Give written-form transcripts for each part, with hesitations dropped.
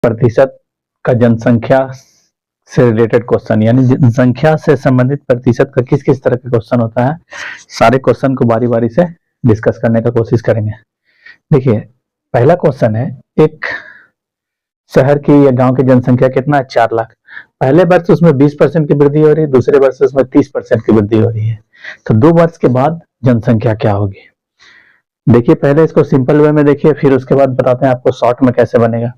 प्रतिशत का जनसंख्या से रिलेटेड क्वेश्चन, यानी जनसंख्या से संबंधित प्रतिशत का किस किस तरह का क्वेश्चन होता है, सारे क्वेश्चन को बारी बारी से डिस्कस करने का कोशिश करेंगे। देखिए पहला क्वेश्चन है, एक शहर की या गांव की जनसंख्या कितना है, 4 लाख। पहले वर्ष उसमें 20% की वृद्धि हो रही है, दूसरे वर्ष उसमें 30% की वृद्धि हो रही है, तो 2 वर्ष के बाद जनसंख्या क्या होगी। देखिए पहले इसको सिंपल वे में देखिए, फिर उसके बाद बताते हैं आपको शॉर्ट में कैसे बनेगा।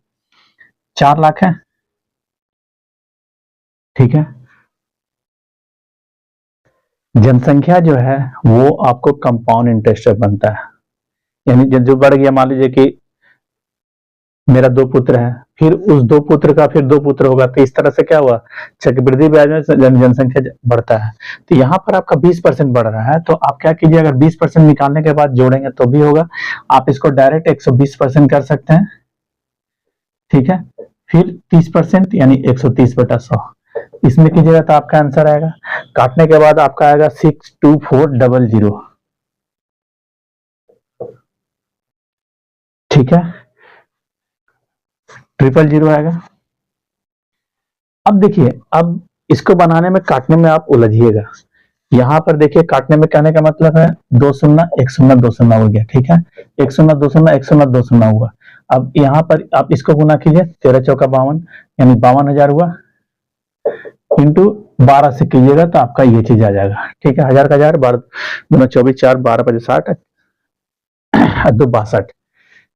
4 लाख है, ठीक है। जनसंख्या जो है वो आपको कंपाउंड इंटरेस्ट से बनता है, यानी जो बढ़ गया, मान लीजिए कि मेरा 2 पुत्र है, फिर उस 2 पुत्र का फिर 2 पुत्र होगा, तो इस तरह से क्या हुआ, चक्रवृद्धि ब्याज में जनसंख्या बढ़ता है। तो यहाँ पर आपका 20% बढ़ रहा है, तो आप क्या कीजिए, अगर 20% निकालने के बाद जोड़ेंगे तो भी होगा, आप इसको डायरेक्ट 120% कर सकते हैं, ठीक है। फिर 30% यानी 130/100 इसमें कीजिएगा तो आपका आंसर आएगा, काटने के बाद आपका आएगा 62400, ठीक है, 000 आएगा। अब देखिए, अब इसको बनाने में काटने में आप उलझिएगा। यहां पर देखिए काटने में कहने का मतलब है 2 शून्य 1 शून्य 2 शून्य हो गया, ठीक है, 1 शून्य 2 शून्य 1 शून्य 2 शून्य हुआ। अब यहाँ पर आप इसको गुना कीजिए, 13 चौका 52 यानी 52,000 हुआ, इंटू 12 से कीजिएगा तो आपका ये चीज आ जाएगा, ठीक है। 1000 का 1000, 12 24 4 12 5 60 2 62।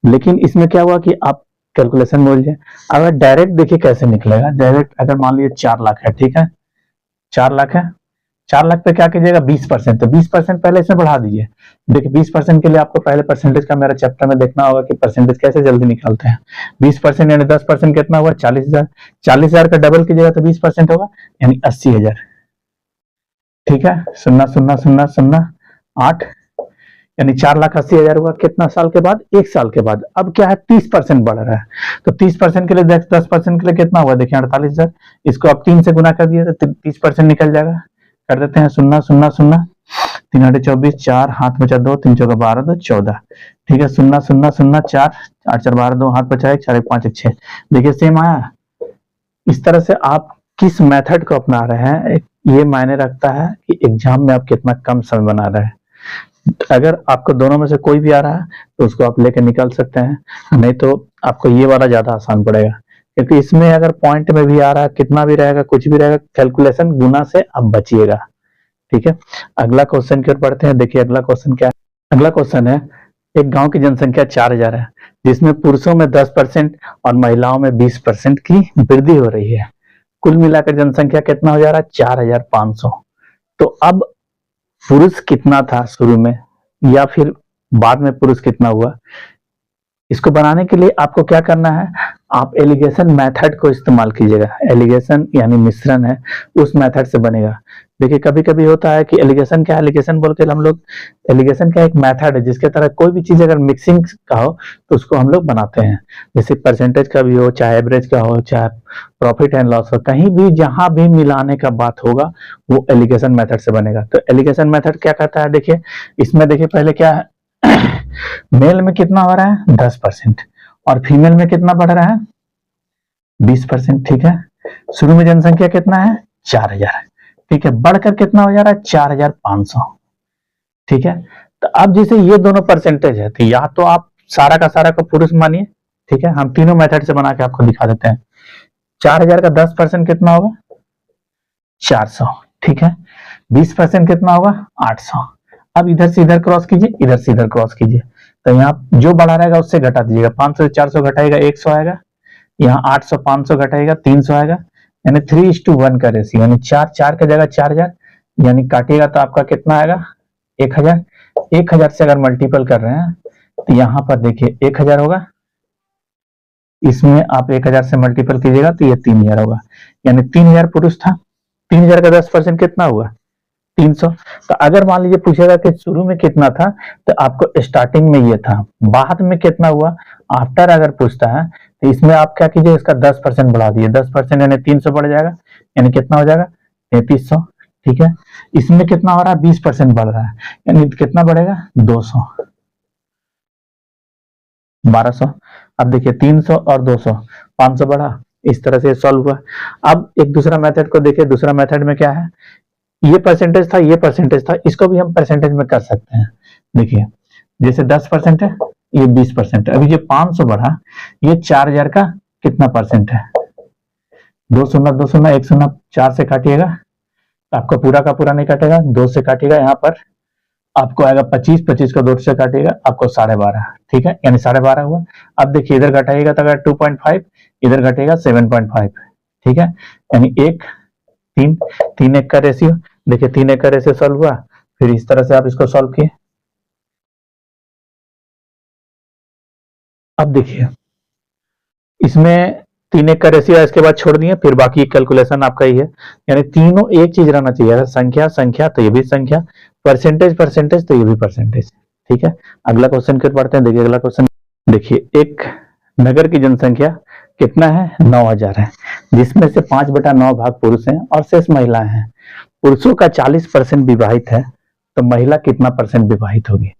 लेकिन इसमें क्या हुआ कि आप कैलकुलेशन बोल जाए, अगर डायरेक्ट देखिए कैसे निकलेगा, डायरेक्ट अगर मान लीजिए 4 लाख है, ठीक है, 4 लाख है, 4 लाख पे क्या कीजिएगा 20%, तो 20% पहले इसमें बढ़ा दीजिए। देखिए 20% के लिए आपको पहले परसेंटेज का मेरा चैप्टर में देखना होगा कि परसेंटेज कैसे जल्दी निकालते हैं। 20% यानी 10% कितना हुआ, 40,000, 40,000 का डबल कीजिएगा तो 20% होगा, यानी 80,000, ठीक है, 0,0,0,0,8 यानी 4,80,000 हुआ। कितना साल के बाद, 1 साल के बाद। अब क्या है 30% बढ़ रहा है, तो 30% के लिए 10% के लिए कितना हुआ, देखिए 48,000, इसको आप 3 से गुना कर दिए तो 30% निकल जाएगा। कर देते हैं 0 0 0 3 8 24 4 हाथ बचा 2 3 चौका 12 2 14, ठीक है, 0 0 0 4 8 4 12 2 हाथ बचा 1 4 1 5 1 6। देखिए सेम आया। इस तरह से आप किस मेथड को अपना रहे हैं ये मायने रखता है कि एग्जाम में आप कितना कम समय बना रहे हैं। अगर आपको दोनों में से कोई भी आ रहा है तो उसको आप लेकर निकल सकते हैं, नहीं तो आपको ये वाला ज्यादा आसान पड़ेगा, क्योंकि इसमें अगर पॉइंट में भी आ रहा है, कितना भी रहेगा, कुछ भी रहेगा, कैलकुलेशन गुना से आप बचिएगा, ठीक है। अगला क्वेश्चन की ओर बढ़ते हैं। देखिए अगला क्वेश्चन क्या है। अगला क्वेश्चन है, एक गांव की जनसंख्या 4000 है, जिसमें पुरुषों में 10% और महिलाओं में 20% की वृद्धि हो रही है। कुल मिलाकर जनसंख्या कितना हो जा रहा है, 4500। तो अब पुरुष कितना था शुरू में या फिर बाद में पुरुष कितना हुआ, इसको बनाने के लिए आपको क्या करना है, आप एलिगेशन मेथड को इस्तेमाल कीजिएगा। एलिगेशन यानी मिश्रण है, उस मेथड से बनेगा। देखिए कभी कभी होता है कि एलिगेशन क्या है, एलिगेशन बोल के हम लोग, एलिगेशन का एक मेथड है जिसके तरह कोई भी चीज अगर मिक्सिंग का हो तो उसको हम लोग बनाते हैं। जैसे परसेंटेज का भी हो, चाहे एवरेज का हो, चाहे प्रॉफिट एंड लॉस हो, कहीं भी जहां भी मिलाने का बात होगा वो एलिगेशन मेथड से बनेगा। तो एलिगेशन मेथड क्या कहता है, देखिए इसमें देखिए पहले क्या है, मेल में कितना हो रहा है 10% और फीमेल में कितना बढ़ रहा है 20%, ठीक है। शुरू में जनसंख्या कितना है 4000, ठीक है, बढ़कर कितना हो जा रहा है 4500, ठीक है। तो अब जैसे ये दोनों परसेंटेज है, तो या तो आप सारा का सारा को पुरुष मानिए, ठीक है, हम तीनों मेथड से बना के आपको दिखा देते हैं। 4000 का 10% कितना होगा 400, ठीक है, 20% कितना होगा 800। अब इधर से इधर क्रॉस कीजिए, इधर से इधर क्रॉस कीजिए, तो यहाँ जो बड़ा रहेगा उससे घटा दीजिएगा, 500 से 400 घटाएगा 100 आएगा, यहाँ 800 500 घटाएगा 300 आएगा, यानी 3:1 का रेशियो, यानी 4 4 की जगह 4000, यानी काटिएगा तो आपका कितना आएगा 1000। 1000 से अगर मल्टीपल कर रहे हैं तो यहाँ पर देखिए 1000 होगा, इसमें आप 1000 से मल्टीपल कीजिएगा तो ये 3000 होगा, यानी 3000 पुरुष था। 3000 का 10% कितना हुआ 300। तो अगर मान लीजिए पूछेगा कि शुरू में कितना था, तो आपको स्टार्टिंग में ये था, बाद में कितना हुआ आफ्टर अगर पूछता है तो इसमें आप क्या कीजिए, इसका 10% बढ़ा दिए, 10% यानी 300 बढ़ जाएगा, यानी कितना हो जाएगा 3300, ठीक है। इसमें कितना हो रहा है 20% बढ़ रहा है, यानी कितना बढ़ेगा 200, 1200। अब देखिए 300 और 200, 500 बढ़ा, इस तरह से सॉल्व हुआ। अब एक दूसरा मेथड को देखिए, दूसरा मेथड में क्या है, ये परसेंटेज था, ये परसेंटेज था, इसको भी हम परसेंटेज में कर सकते हैं। देखिए जैसे 10% है, ये 20% है। अभी जो 500 बढ़ा, ये 4000 का कितना परसेंट है, 2 शून्य 2 शून्य 1 शून्य, 4 से काटिएगा, आपको पूरा का पूरा नहीं काटेगा, 2 से काटिएगा, यहाँ पर आपको आएगा 25, 25 को 2 से काटिएगा, आपको 12.5, ठीक है, यानी 12.5 हुआ। अब देखिए इधर घटाइएगा तो अगर 2.5, इधर घटेगा 7.5, ठीक है, यानी 1 3, 3 1 का रेशियो। देखिए 3 1 का रेशियो सॉल्व हुआ, फिर इस तरह से आप इसको सॉल्व किए। अब देखिए इसमें 3 1 का रेशियो इसके बाद छोड़ दिए, फिर बाकी कैलकुलेशन आपका ही है, यानी तीनों एक चीज रहना चाहिए, अगर संख्या संख्या तो ये भी संख्या, परसेंटेज परसेंटेज तो ये भी परसेंटेज, ठीक है। अगला क्वेश्चन फिर पढ़ते हैं। देखिए अगला क्वेश्चन, देखिए एक नगर की जनसंख्या कितना है, 9000 है, जिसमें से 5/9 भाग पुरुष हैं और शेष महिलाएं हैं। पुरुषों का 40% विवाहित है, तो महिला कितना परसेंट विवाहित होगी।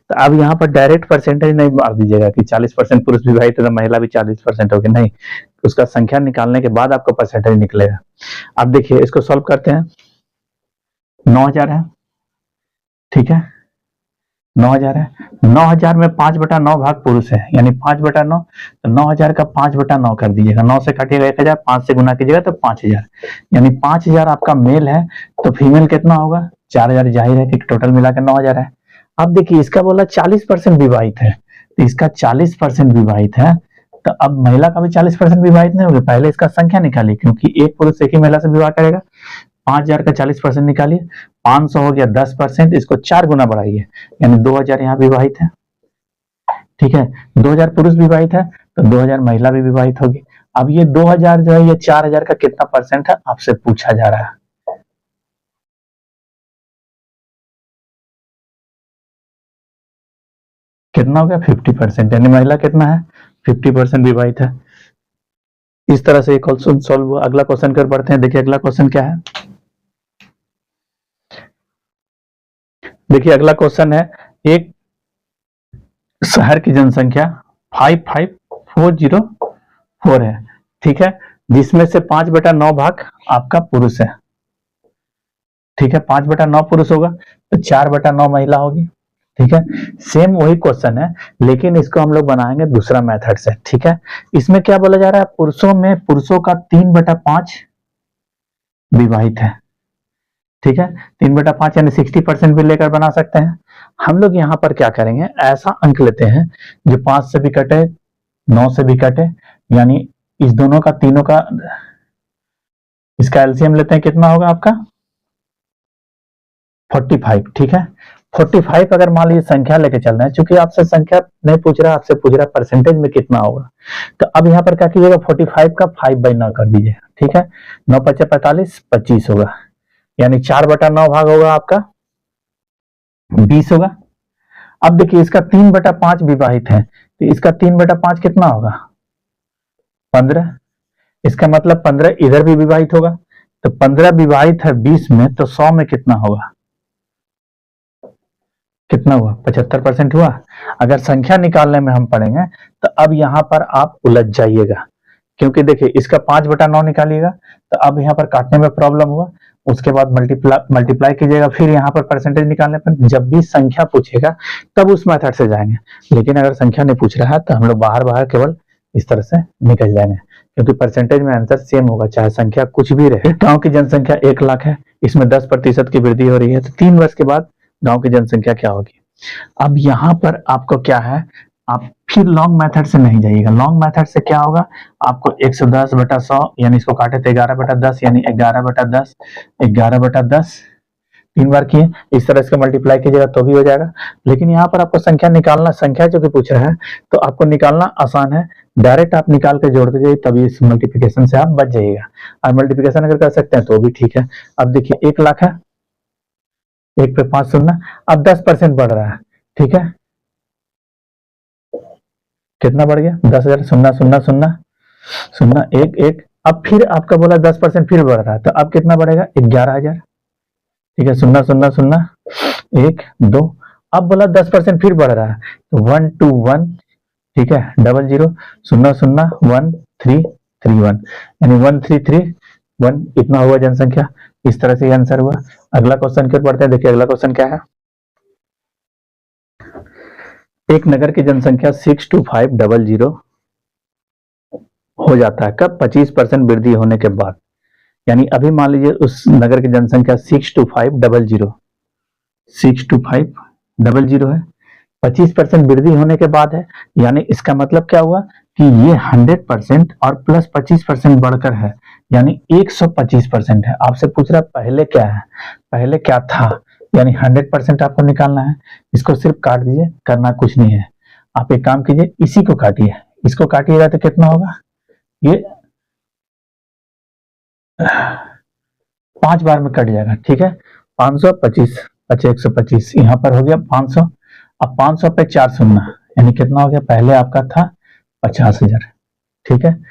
तो अब यहाँ पर डायरेक्ट परसेंटेज नहीं मार दीजिएगा कि 40% पुरुष विवाहित है तो महिला भी 40% होगी, नहीं, उसका संख्या निकालने के बाद आपको परसेंटेज निकलेगा। अब देखिए इसको सॉल्व करते हैं। 9000 है, ठीक है, 9000 है, 9000 में 5/9 भाग पुरुष है, यानी 5/9, तो 9000 का 5/9 कर दीजिएगा, 9 से काटिएगा 1000, 5 से गुना कीजिएगा तो 5000, यानी 5000 आपका मेल है, तो फीमेल कितना होगा, 4000, जाहिर है कि टोटल मिलाकर 9000 है। अब देखिए इसका बोला 40% विवाहित है, तो इसका 40% विवाहित है, तो अब महिला का भी 40% विवाहित नहीं होगा, पहले इसका संख्या निकालिए, क्योंकि एक पुरुष एक ही महिला से विवाह करेगा। 5000 का 40% निकालिए, 500 हो गया 10%, इसको 4 गुना बढ़ाइए, यानी 2000 यहाँ विवाहित है, ठीक है, 2000 पुरुष विवाहित है, तो 2000 महिला भी विवाहित होगी। अब ये 2000 जो है, ये 4000 का कितना परसेंट है आपसे पूछा जा रहा है। कितना हो गया, 50%, यानी महिला कितना है, 50% विवाहित है। इस तरह से एक क्वेश्चन सॉल्व हुआ। अगला क्वेश्चन कर पढ़ते हैं। देखिए अगला क्वेश्चन क्या है, देखिए अगला क्वेश्चन है, एक शहर की जनसंख्या 55404 है, ठीक है, जिसमें से 5/9 भाग आपका पुरुष है, ठीक है, 5/9 पुरुष होगा, तो 4/9 महिला होगी, ठीक है। सेम वही क्वेश्चन है, लेकिन इसको हम लोग बनाएंगे दूसरा मेथड से, ठीक है। इसमें क्या बोला जा रहा है, पुरुषों का 3/5 विवाहित है, ठीक है, 3/5 यानी 60% भी लेकर बना सकते हैं। हम लोग यहाँ पर क्या करेंगे, ऐसा अंक लेते हैं जो 5 से भी कटे, 9 से भी कटे, यानी इस दोनों का, तीनों का, इसका एलसीएम लेते हैं, कितना होगा आपका 45, ठीक है। 45 अगर मान लीजिए संख्या लेके चल रहे हैं, चूंकि आपसे संख्या नहीं पूछ रहा, आपसे पूछ रहा परसेंटेज में कितना होगा, तो अब यहाँ पर क्या कीजिएगा, 45 का 5/9 कर दीजिएगा, ठीक है, 9 × 45, 25 होगा, यानी 4/9 भाग होगा आपका 20 होगा। अब देखिए इसका 3/5 विवाहित है, तो इसका 3/5 कितना होगा, 15, इसका मतलब 15 इधर भी विवाहित होगा, तो 15 विवाहित है 20 में, तो 100 में कितना होगा, कितना हुआ, 75% हुआ। अगर संख्या निकालने में हम पढ़ेंगे, तो अब यहाँ पर आप उलझ जाइएगा, क्योंकि देखिए इसका 5/9 निकालिएगा, तो अब यहाँ पर काटने में प्रॉब्लम हुआ, उसके बाद मल्टीप्लाई कीजिएगा, फिर यहाँ पर परसेंटेज निकालने पर, जब भी संख्या पूछेगा तब उस मेथड से जाएंगे, लेकिन अगर संख्या नहीं पूछ रहा है तो हम लोग बाहर बाहर केवल इस तरह से निकल जाएंगे, क्योंकि परसेंटेज में आंसर सेम होगा, चाहे संख्या कुछ भी रहे। गांव की जनसंख्या 1 लाख है, इसमें 10% की वृद्धि हो रही है, तो 3 वर्ष के बाद गांव की जनसंख्या क्या होगी। अब यहाँ पर आपको क्या है, आप फिर लॉन्ग मेथड से नहीं जाइएगा, लॉन्ग मेथड से क्या होगा, आपको 110/100, यानी इसको काटे तो 11/10, यानी 11/10, 11/10, 3 बार किए, इस तरह से मल्टीप्लाई कीजिएगा तो भी हो जाएगा। लेकिन यहाँ पर आपको संख्या निकालना, संख्या जो कि पूछ रहा है, तो आपको निकालना आसान है, डायरेक्ट आप निकाल के जोड़ दीजिए, तभी इस मल्टीप्लिकेशन से आप बच जाइएगा। और मल्टीप्लिकेशन अगर कर सकते हैं तो भी ठीक है। अब देखिए 1 लाख है, 1 पे 5 शून्य, अब 10% बढ़ रहा है, ठीक है, कितना बढ़ गया, 10,000, 0,0,0,0, 1 1, अब फिर आपका बोला 10% फिर बढ़ रहा है, तो अब कितना बढ़ेगा, 11,000, ठीक है, 0,0,0,1 2, अब बोला 10% फिर बढ़ रहा है, तो 1 2 1 ठीक है, 000131 यानी 1331 इतना हुआ जनसंख्या। इस तरह से आंसर हुआ। अगला क्वेश्चन की ओर बढ़ते हैं। देखिए अगला क्वेश्चन क्या है। एक नगर की जनसंख्या 62500 हो जाता है कब? 25% वृद्धि होने के बाद। यानी अभी मान लीजिए उस नगर की जनसंख्या 62500 है, 25% वृद्धि होने के बाद है। यानी इसका मतलब क्या हुआ कि ये 100% और प्लस 25% बढ़कर है, यानी 125% है। आपसे पूछ रहा है पहले क्या है, पहले क्या था, यानी 100% आपको निकालना है। इसको सिर्फ काट दीजिए, करना कुछ नहीं है। आप एक काम कीजिए, इसी को काटिए, इसको काटिएगा तो कितना होगा, ये 5 बार में कट जाएगा। ठीक है, 525 अच्छा 125 यहाँ पर हो गया 500। अब 500 पे 4 शून्य यानी कितना हो गया, पहले आपका था 50,000। ठीक है,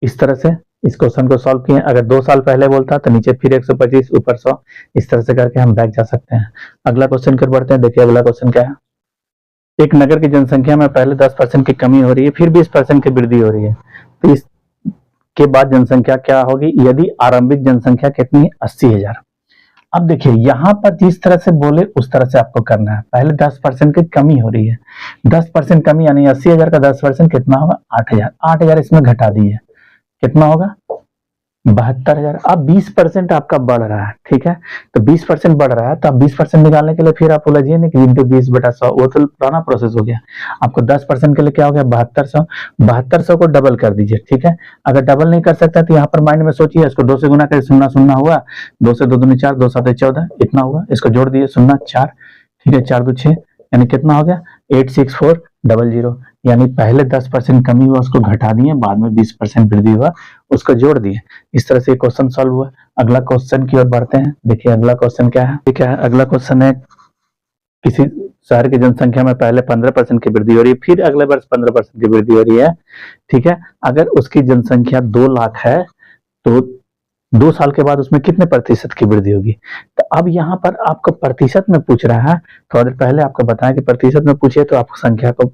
इस तरह से इस क्वेश्चन को सॉल्व किए। अगर 2 साल पहले बोलता तो नीचे फिर 125 ऊपर 100, इस तरह से करके हम बैक जा सकते हैं। अगला क्वेश्चन कर बढ़ते हैं। देखिए अगला क्वेश्चन क्या है। एक नगर की जनसंख्या में पहले 10% की कमी हो रही है, फिर 20% की वृद्धि हो रही है, तो इसके बाद जनसंख्या क्या होगी? यदि आरंभिक जनसंख्या कितनी है? 80,000। अब देखिए यहां पर जिस तरह से बोले उस तरह से आपको करना है। पहले 10% की कमी हो रही है, 10% कमी यानी 80,000 का 10% कितना होगा? 8,000। 8,000 इसमें घटा दीजिए, कितना होगा? 72,000। अब 20% आपका बढ़ रहा है। ठीक है, तो 20% बढ़ रहा है तो अब 20% निकालने के लिए फिर आप उलझिए नहीं कि इंटू 20/100, वो तो पुराना प्रोसेस हो गया। आपको 10% के लिए क्या हो गया? 7200। 7200 को डबल कर दीजिए। ठीक है, अगर डबल नहीं कर सकता तो यहाँ पर माइंड में सोचिए, इसको 2 से गुना करिए, 0 0 हुआ, 2 से 2 दूनी 4, 2 7 14 इतना हुआ। इसको जोड़ दिए 0 4, ठीक है, 4 2 6 यानी कितना हो गया? 86400। यानी पहले 10% कमी हुआ उसको घटा दिए, बाद में 20% वृद्धि हुआ उसको जोड़ दिए। इस तरह से क्वेश्चन सॉल्व हुआ। अगला क्वेश्चन की ओर बढ़ते हैं। देखिए अगला क्वेश्चन क्या है। ठीक है, अगला क्वेश्चन है किसी शहर की जनसंख्या में पहले 15% की वृद्धि हो रही है, फिर अगले वर्ष 15% की वृद्धि हो रही है। ठीक है, अगर उसकी जनसंख्या 2 लाख है तो 2 साल के बाद उसमें कितने प्रतिशत की वृद्धि होगी? तो अब यहाँ पर आपको प्रतिशत में पूछ रहा है। थोड़ा देर पहले आपको बताया कि प्रतिशत में पूछिए तो आप संख्या को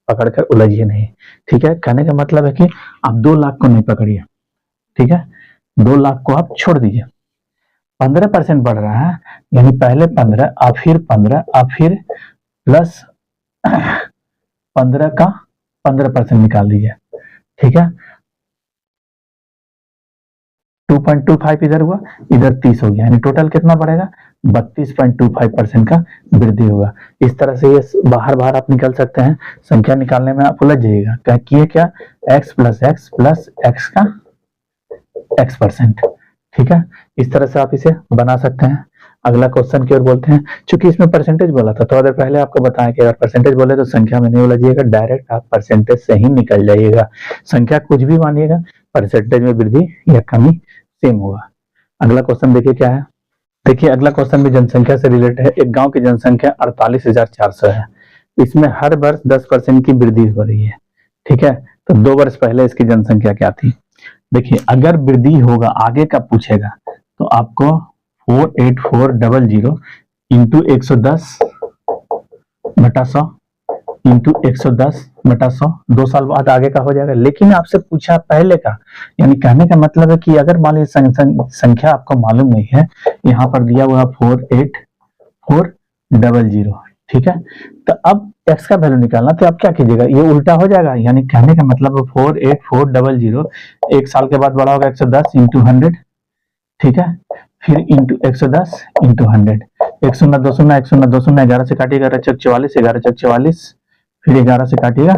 पकड़कर उलझिए नहीं। ठीक है, कहने का मतलब है कि आप 2 लाख को नहीं पकड़िए। ठीक है, 2 लाख को आप छोड़ दीजिए। 15% बढ़ रहा है यानी पहले 15 अब फिर 15 अब फिर प्लस 15 का 15% निकाल दीजिए। ठीक है, 2.25 इधर हुआ, इधर 30 हो गया, यानी टोटल कितना बढ़ेगा? 32.25% का वृद्धि होगा। इस तरह से ये बाहर बाहर आप निकल सकते हैं। संख्या निकालने में आप उलझ जाइएगा, क्या x plus x plus x का x%। ठीक है, इस तरह से आप इसे बना सकते हैं। अगला क्वेश्चन की ओर बोलते हैं। चूंकि इसमें परसेंटेज बोला था, थोड़ा देर पहले आपको बताया कि अगर परसेंटेज बोले तो संख्या में नहीं उलझिएगा, डायरेक्ट आप परसेंटेज से ही निकल जाइएगा। संख्या कुछ भी मानिएगा, परसेंटेज में वृद्धि या कमी सेम होगा। अगला क्वेश्चन देखिए क्या है। देखिए अगला क्वेश्चन भी जनसंख्या से रिलेटेड है। एक गांव की जनसंख्या 48,400 है, इसमें हर वर्ष 10% की वृद्धि हो रही है। ठीक है, तो 2 वर्ष पहले इसकी जनसंख्या क्या थी? देखिए अगर वृद्धि होगा, आगे का पूछेगा, तो आपको 48400 इंटू 110/100 इंटू 110/100 2 साल बाद आगे का हो जाएगा। लेकिन आपसे पूछा पहले का, यानी कहने का मतलब है कि अगर मान लीजिए संख्या आपको मालूम नहीं है, यहाँ पर दिया हुआ 48400। ठीक है, तो अब x का वैल्यू निकालना, तो आप क्या कीजिएगा, ये उल्टा हो जाएगा। यानी कहने का मतलब 48400 1 साल के बाद बड़ा होगा 110 इंटू 100। ठीक है, फिर इंटू 110 इंटू 100। 1 0 2 0 1 0 2 0 11 से काटिएगा 44, 11 44, फिर 11 से काटिएगा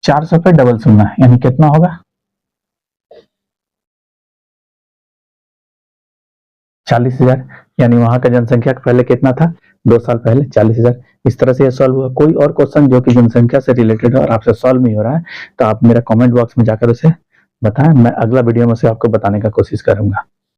400 पे डबल 0 यानी कितना होगा? 40,000। यानी वहां का जनसंख्या पहले कितना था? 2 साल पहले 40,000। इस तरह से यह सॉल्व हुआ। कोई और क्वेश्चन जो कि जनसंख्या से रिलेटेड है और आपसे सॉल्व नहीं हो रहा है तो आप मेरा कमेंट बॉक्स में जाकर उसे बताएं, मैं अगला वीडियो में से आपको बताने का कोशिश करूंगा।